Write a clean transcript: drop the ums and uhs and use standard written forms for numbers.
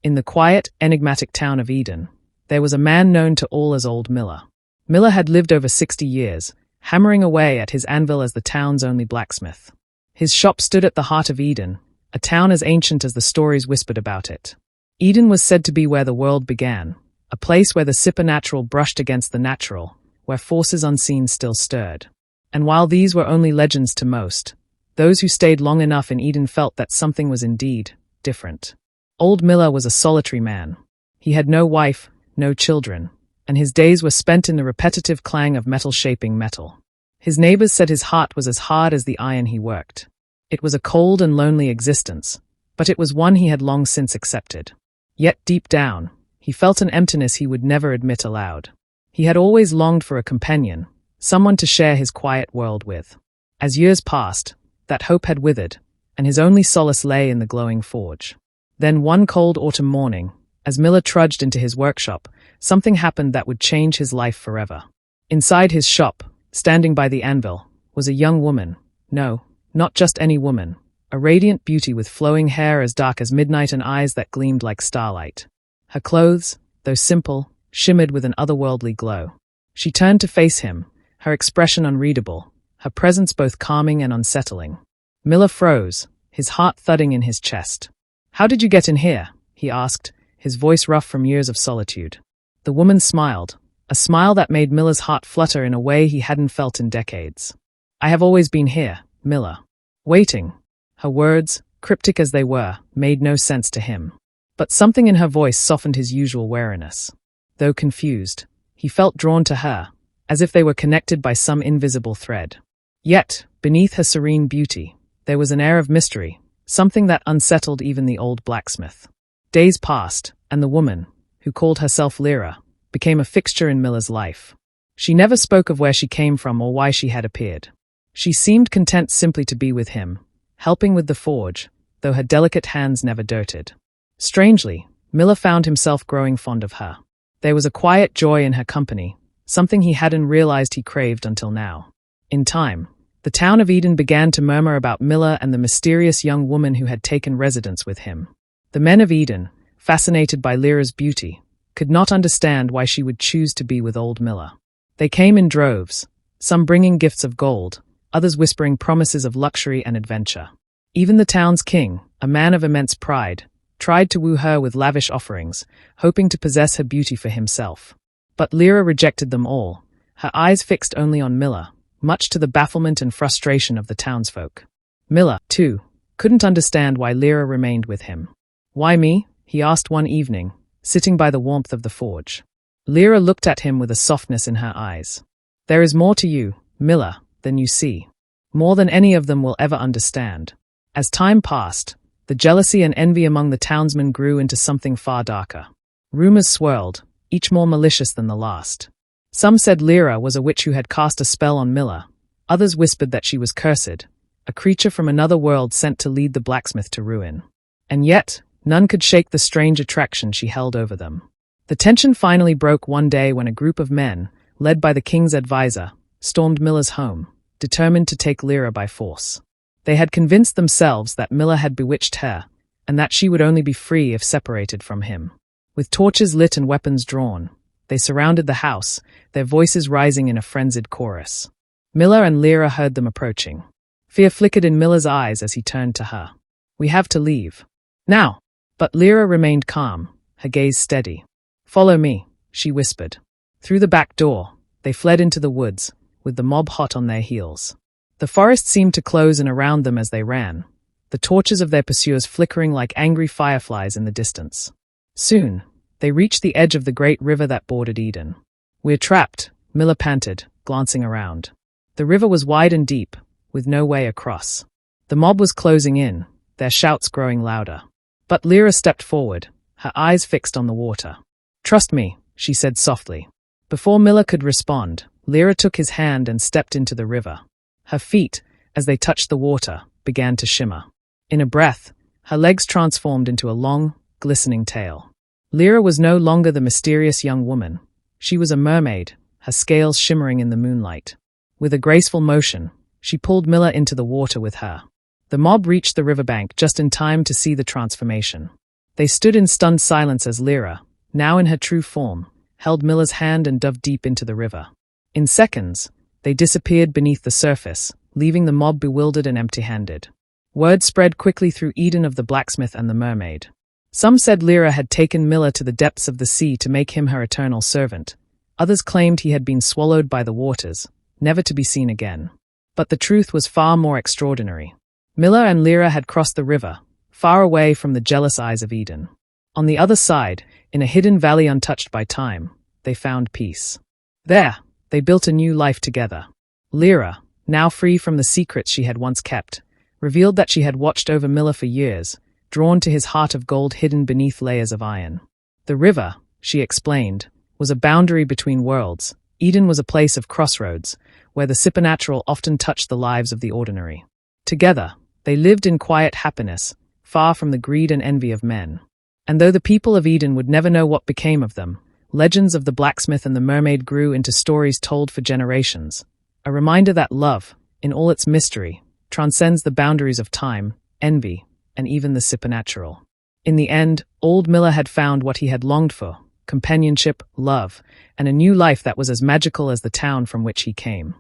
In the quiet, enigmatic town of Eden, there was a man known to all as Old Miller. Miller had lived over 60 years, hammering away at his anvil as the town's only blacksmith. His shop stood at the heart of Eden, a town as ancient as the stories whispered about it. Eden was said to be where the world began, a place where the supernatural brushed against the natural, where forces unseen still stirred. And while these were only legends to most, those who stayed long enough in Eden felt that something was indeed different. Old Miller was a solitary man. He had no wife, no children, and his days were spent in the repetitive clang of metal shaping metal. His neighbors said his heart was as hard as the iron he worked. It was a cold and lonely existence, but it was one he had long since accepted. Yet deep down, he felt an emptiness he would never admit aloud. He had always longed for a companion, someone to share his quiet world with. As years passed, that hope had withered, and his only solace lay in the glowing forge. Then one cold autumn morning, as Miller trudged into his workshop, something happened that would change his life forever. Inside his shop, standing by the anvil, was a young woman. No, not just any woman. A radiant beauty with flowing hair as dark as midnight and eyes that gleamed like starlight. Her clothes, though simple, shimmered with an otherworldly glow. She turned to face him, her expression unreadable, her presence both calming and unsettling. Miller froze, his heart thudding in his chest. "How did you get in here?" he asked, his voice rough from years of solitude. The woman smiled, a smile that made Miller's heart flutter in a way he hadn't felt in decades. "I have always been here, Miller." Waiting. Her words, cryptic as they were, made no sense to him. But something in her voice softened his usual wariness. Though confused, he felt drawn to her, as if they were connected by some invisible thread. Yet, beneath her serene beauty, there was an air of mystery, something that unsettled even the old blacksmith. Days passed, and the woman, who called herself Lira, became a fixture in Miller's life. She never spoke of where she came from or why she had appeared. She seemed content simply to be with him, helping with the forge, though her delicate hands never doubted. Strangely, Miller found himself growing fond of her. There was a quiet joy in her company, something he hadn't realized he craved until now. In time, the town of Eden began to murmur about Miller and the mysterious young woman who had taken residence with him. The men of Eden, fascinated by Lira's beauty, could not understand why she would choose to be with Old Miller. They came in droves, some bringing gifts of gold, others whispering promises of luxury and adventure. Even the town's king, a man of immense pride, tried to woo her with lavish offerings, hoping to possess her beauty for himself. But Lira rejected them all, her eyes fixed only on Miller, much to the bafflement and frustration of the townsfolk. Miller, too, couldn't understand why Lira remained with him. "Why me?" he asked one evening, sitting by the warmth of the forge. Lira looked at him with a softness in her eyes. "There is more to you, Miller, than you see. More than any of them will ever understand." As time passed, the jealousy and envy among the townsmen grew into something far darker. Rumors swirled, each more malicious than the last. Some said Lira was a witch who had cast a spell on Miller. Others whispered that she was cursed, a creature from another world sent to lead the blacksmith to ruin. And yet, none could shake the strange attraction she held over them. The tension finally broke one day when a group of men, led by the king's advisor, stormed Miller's home, determined to take Lira by force. They had convinced themselves that Miller had bewitched her, and that she would only be free if separated from him. With torches lit and weapons drawn, they surrounded the house, their voices rising in a frenzied chorus. Miller and Lira heard them approaching. Fear flickered in Miller's eyes as he turned to her. "We have to leave. Now." But Lira remained calm, her gaze steady. "Follow me," she whispered. Through the back door, they fled into the woods, with the mob hot on their heels. The forest seemed to close in around them as they ran, the torches of their pursuers flickering like angry fireflies in the distance. Soon, they reached the edge of the great river that bordered Eden. "We're trapped," Miller panted, glancing around. The river was wide and deep, with no way across. The mob was closing in, their shouts growing louder. But Lira stepped forward, her eyes fixed on the water. "Trust me," she said softly. Before Miller could respond, Lira took his hand and stepped into the river. Her feet, as they touched the water, began to shimmer. In a breath, her legs transformed into a long, glistening tail. Lira was no longer the mysterious young woman. She was a mermaid, her scales shimmering in the moonlight. With a graceful motion, she pulled Miller into the water with her. The mob reached the riverbank just in time to see the transformation. They stood in stunned silence as Lira, now in her true form, held Miller's hand and dove deep into the river. In seconds, they disappeared beneath the surface, leaving the mob bewildered and empty-handed. Word spread quickly through Eden of the blacksmith and the mermaid. Some said Lira had taken Miller to the depths of the sea to make him her eternal servant. Others claimed he had been swallowed by the waters, never to be seen again. But the truth was far more extraordinary. Miller and Lira had crossed the river, far away from the jealous eyes of Eden. On the other side, in a hidden valley untouched by time, they found peace. There, they built a new life together. Lira, now free from the secrets she had once kept, revealed that she had watched over Miller for years, drawn to his heart of gold hidden beneath layers of iron. The river, she explained, was a boundary between worlds. Eden was a place of crossroads, where the supernatural often touched the lives of the ordinary. Together, they lived in quiet happiness, far from the greed and envy of men. And though the people of Eden would never know what became of them, legends of the blacksmith and the mermaid grew into stories told for generations, a reminder that love, in all its mystery, transcends the boundaries of time, envy, and even the supernatural. In the end, old Miller had found what he had longed for: companionship, love, and a new life that was as magical as the town from which he came.